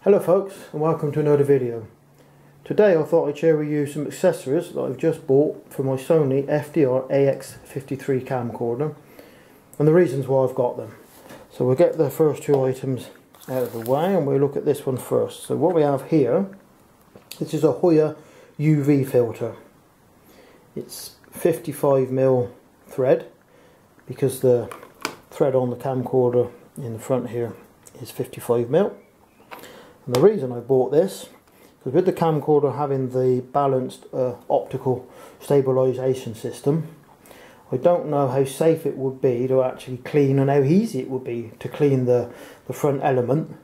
Hello folks, and welcome to another video. Today I thought I'd share with you some accessories that I've just bought for my Sony FDR AX53 camcorder and the reasons why I've got them. So we'll get the first two items out of the way and we'll look at this one first. So what we have here, this is a Hoya UV filter. It's 55mm thread because the thread on the camcorder in the front here is 55mm. And the reason I bought this, because with the camcorder having the balanced optical stabilisation system, I don't know how safe it would be to actually clean and how easy it would be to clean the front element.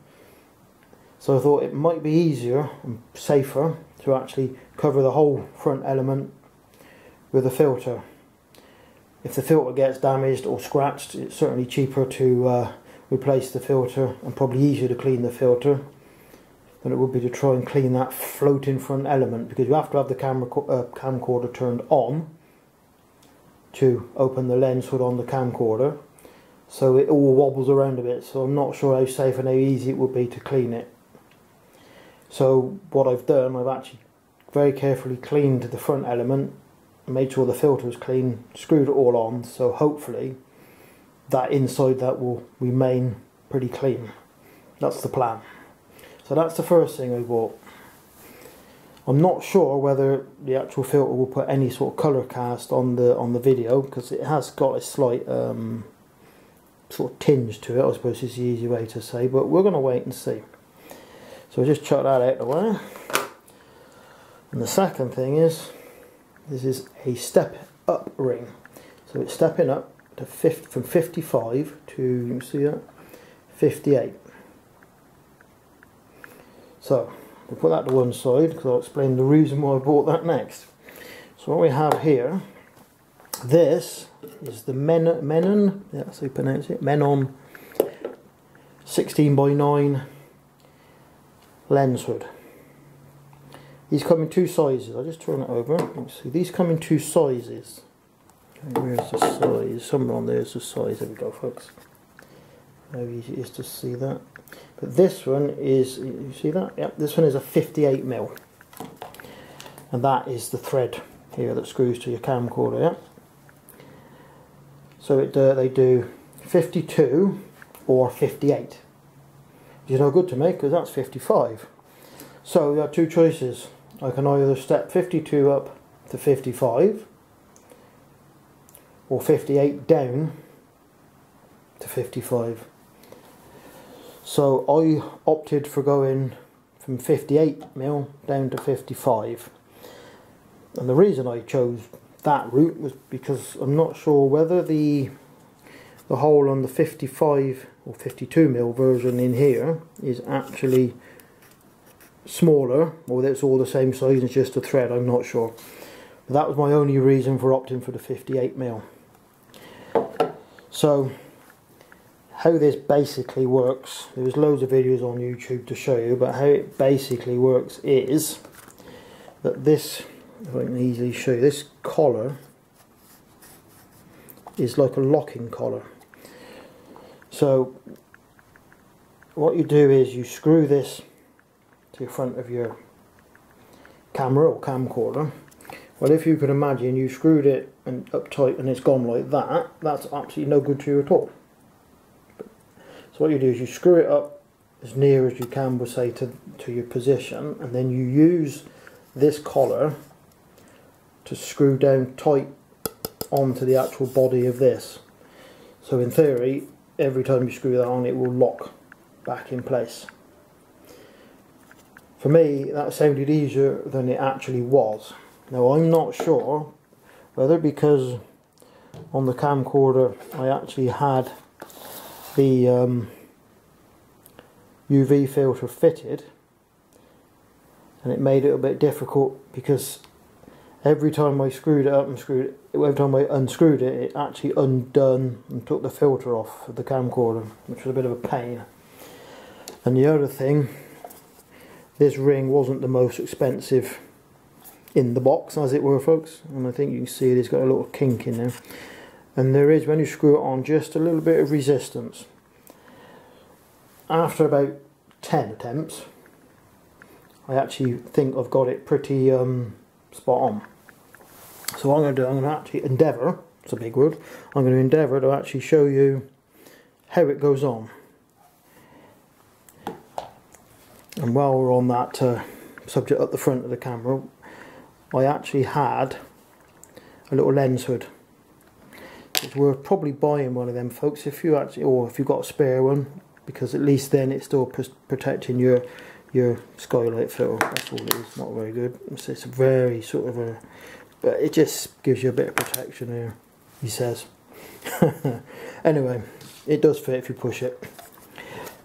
So I thought it might be easier and safer to actually cover the whole front element with a filter. If the filter gets damaged or scratched, it's certainly cheaper to replace the filter and probably easier to clean the filter than it would be to try and clean that floating front element, because you have to have the camcorder turned on to open the lens hood on the camcorder, so it all wobbles around a bit, so I'm not sure how safe and how easy it would be to clean it. So what I've done, I've actually very carefully cleaned the front element, made sure the filter was clean, screwed it all on, so hopefully that inside that will remain pretty clean. That's the plan. So that's the first thing I bought. I'm not sure whether the actual filter will put any sort of colour cast on the video, because it has got a slight sort of tinge to it, I suppose is the easy way to say, but we're going to wait and see. So I'll just chuck that out of the way. And the second thing is, this is a step up ring. So it's stepping up to from 55 to, you can see that, 58. So we'll put that to one side because I'll explain the reason why I bought that next. So what we have here, this is the Menon, yeah, that's how you pronounce it, Menon 16:9 lens hood. These come in two sizes. I'll just turn it over. Let's see, these come in two sizes. Okay, where's the size? Somewhere on there is the size. There we go, folks. How easy it is to see that. But this one is, you see that? Yep, this one is a 58mm. And that is the thread here that screws to your camcorder, yeah? So they do 52 or 58. Which is no good to me because that's 55. So you have two choices. I can either step 52 up to 55 or 58 down to 55. So I opted for going from 58mm down to 55. And the reason I chose that route was because I'm not sure whether the hole on the 55 or 52mm version in here is actually smaller, or whether it's all the same size, it's just a thread, I'm not sure. But that was my only reason for opting for the 58mm. So how this basically works, there's loads of videos on YouTube to show you, but how it basically works is that this, if I can easily show you, this collar is like a locking collar. So what you do is you screw this to the front of your camera or camcorder. Well, if you can imagine you screwed it and up tight and it's gone like that, that's absolutely no good to you at all. So what you do is you screw it up as near as you can, we'll say, to your position, and then you use this collar to screw down tight onto the actual body of this. So in theory, every time you screw that on, it will lock back in place. For me, that sounded easier than it actually was. Now I'm not sure whether because on the camcorder I actually had the UV filter fitted, and it made it a bit difficult because every time I screwed it up and every time I unscrewed it, it actually undone and took the filter off of the camcorder, which was a bit of a pain. And the other thing, this ring wasn't the most expensive in the box, as it were, folks, and I think you can see it's got a little kink in there. And there is, when you screw it on, just a little bit of resistance. After about 10 attempts, I actually think I've got it pretty spot on. So what I'm going to do, I'm going to actually endeavour, it's a big word, I'm going to endeavour to actually show you how it goes on. And while we're on that subject at the front of the camera, I actually had a little lens hood. It's worth probably buying one of them, folks, if you actually, or if you've got a spare one, because at least then it's still protecting your skylight filter. That's all it is. Not very good. It's a very sort of a, but it just gives you a bit of protection here, he says. Anyway, it does fit if you push it.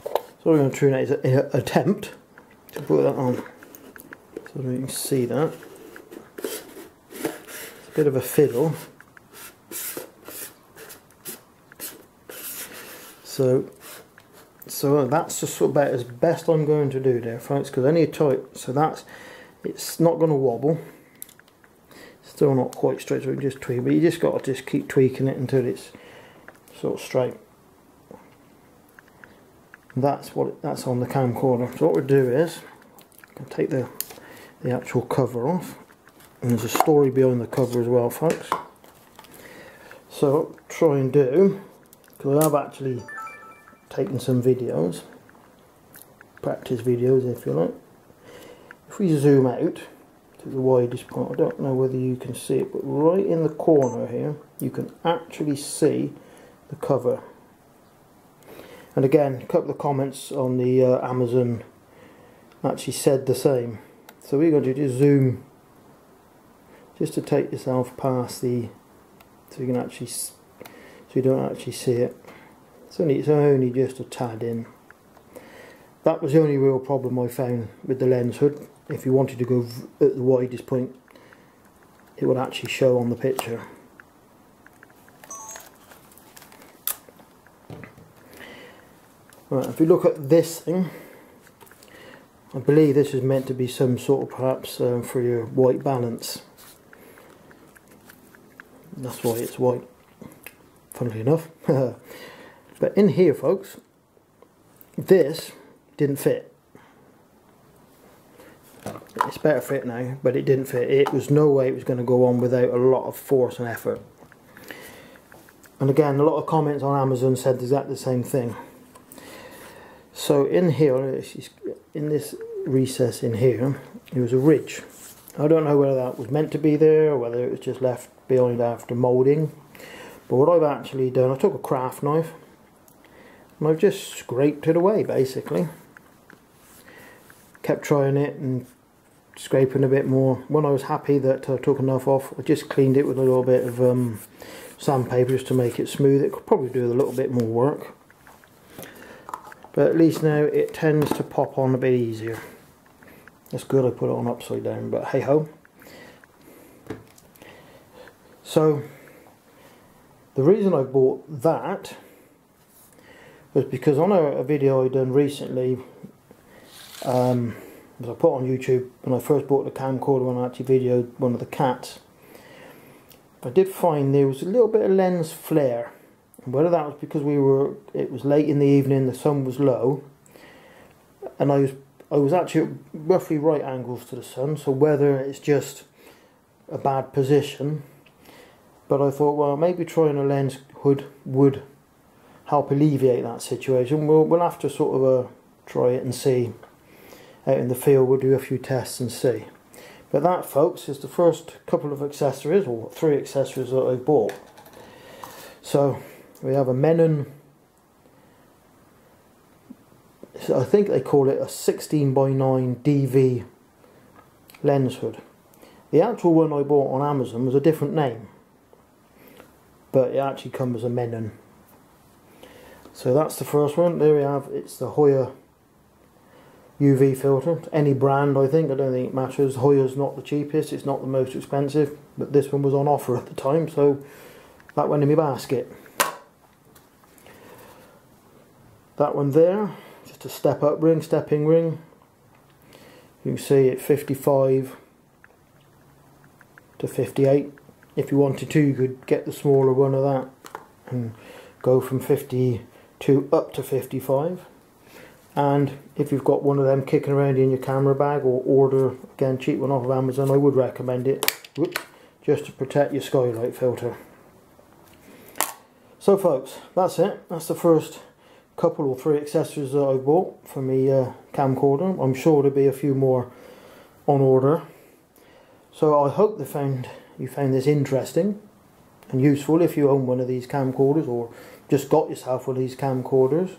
So what we're going to do now is attempt to put that on, so that you can see that. It's a bit of a fiddle. So that's just about as best I'm going to do there, folks, because I need tight. So it's not going to wobble. Still not quite straight, so we can just tweak, but you just got to just keep tweaking it until it's sort of straight. That's on the camcorder. So what we'll do is I'll take the actual cover off, and there's a story behind the cover as well, folks. So what I'll try and do, because I have actually taken some videos, practice videos if you like. If we zoom out to the widest point, I don't know whether you can see it, but right in the corner here you can actually see the cover. And again, a couple of comments on the Amazon actually said the same. So we're going to just zoom just to take yourself past the, so you can actually, so you don't actually see it. It's only just a tad in. That was the only real problem I found with the lens hood. If you wanted to go at the widest point, it would actually show on the picture. Right, if you look at this thing, I believe this is meant to be some sort of perhaps for your white balance. That's why it's white, funnily enough. But in here, folks, this didn't fit. It's better fit now, but it didn't fit. It was no way it was going to go on without a lot of force and effort. And again, a lot of comments on Amazon said exactly the same thing. So in here, in this recess in here, there was a ridge. I don't know whether that was meant to be there or whether it was just left behind after moulding. But what I've actually done, I took a craft knife and I've just scraped it away basically. Kept trying it and scraping a bit more. When I was happy that I took enough off, I just cleaned it with a little bit of sandpaper just to make it smooth. It could probably do a little bit more work, but at least now it tends to pop on a bit easier. That's good, I put it on upside down, but hey ho. So the reason I bought that was because on a video I done recently, was I put on YouTube when I first bought the camcorder, when I actually videoed one of the cats. I did find there was a little bit of lens flare, and whether that was because it was late in the evening, the sun was low, and I was actually at roughly right angles to the sun, so whether it's just a bad position, but I thought, well, maybe trying a lens hood would help alleviate that situation. We'll have to sort of try it and see. Out in the field, we'll do a few tests and see. But that, folks, is the first couple of accessories, or 3 accessories that I bought. So we have a Canon, I think they call it a 16:9 DV lens hood. The actual one I bought on Amazon was a different name, but it actually comes as a Canon. So that's the first one. There we have, it's the Hoya UV filter. Any brand, I think, I don't think it matters. Hoya's not the cheapest, it's not the most expensive, but this one was on offer at the time, so that went in my basket. That one there, just a stepping ring. You can see it 55 to 58. If you wanted to, you could get the smaller one of that and go from 52 up to 55. And if you've got one of them kicking around in your camera bag, or order, again, cheap one off of Amazon, I would recommend it. Whoops, just to protect your skylight filter. So folks, that's it. That's the first couple or three accessories that I bought for my camcorder. I'm sure there'll be a few more on order. So I hope you found this interesting and useful if you own one of these camcorders, or just got yourself one of these camcorders.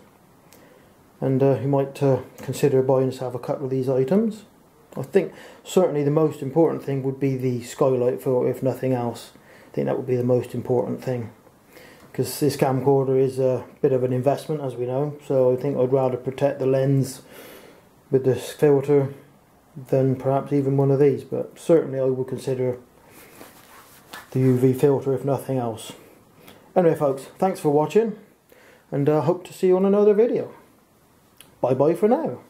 And you might consider buying yourself a couple of these items. I think certainly the most important thing would be the skylight filter, if nothing else. I think that would be the most important thing, because this camcorder is a bit of an investment, as we know, so I think I'd rather protect the lens with this filter than perhaps even one of these, but certainly I would consider the UV filter if nothing else. Anyway folks, thanks for watching, and I hope to see you on another video. Bye bye for now.